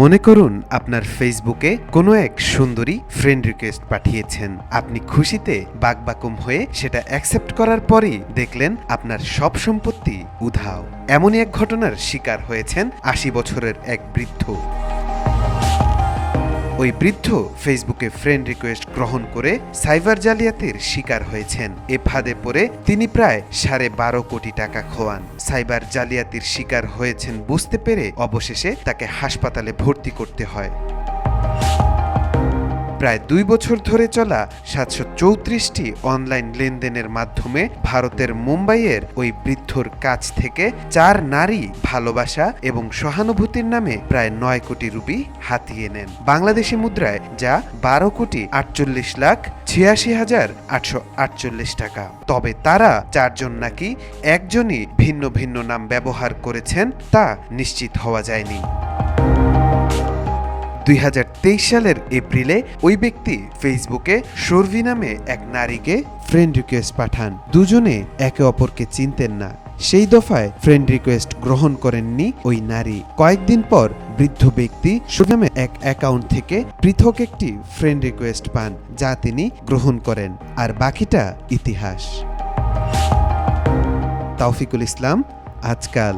মনে করুন আপনার ফেসবুকে কোনো এক সুন্দরী ফ্রেন্ড রিকোয়েস্ট পাঠিয়েছেন। আপনি খুশিতে বাকবাকুম হয়ে সেটা অ্যাকসেপ্ট করার পরই দেখলেন আপনার সব সম্পত্তি উধাও। এমনই এক ঘটনার শিকার হয়েছেন ৮০ বছরের এক বৃদ্ধ। ওই বৃদ্ধ ফেসবুকে ফ্রেন্ড রিকোয়েস্ট গ্রহণ করে সাইবার জালিয়াতির শিকার হয়েছেন। এ ফাঁদে পড়ে তিনি প্রায় 12.5 কোটি টাকা খোয়ান। সাইবার জালিয়াতির শিকার হয়েছেন বুঝতে পেরে অবশেষে তাকে হাসপাতালে ভর্তি করতে হয়। প্রায় 2 বছর ধরে চলা 734টি অনলাইন লেনদেনের মাধ্যমে ভারতের মুম্বাইয়ের ওই বৃদ্ধর কাছ থেকে 4 নারী ভালোবাসা এবং সহানুভূতির নামে প্রায় 9 কোটি রুপি হাতিয়ে নেন। বাংলাদেশি মুদ্রায় যা 12,48,86,848 টাকা। তবে তারা 4 জন নাকি একজনই ভিন্ন ভিন্ন নাম ব্যবহার করেছেন তা নিশ্চিত হওয়া যায়নি। 2023 সালের এপ্রিলে ওই ব্যক্তি ফেসবুকে সুরভি নামে এক নারীকে ফ্রেন্ড রিকোয়েস্ট পাঠান। দুজনে একে অপরকে চিনতেন না। সেই দফায় ফ্রেন্ড রিকোয়েস্ট গ্রহণ করেননি ওই নারী। কয়েকদিন পর বৃদ্ধ ব্যক্তি সুরভি নামে এক অ্যাকাউন্ট থেকে পৃথক একটি ফ্রেন্ড রিকোয়েস্ট পান, যা তিনি গ্রহণ করেন। আর বাকিটা ইতিহাস। তাওফিকুল ইসলাম, আজকাল।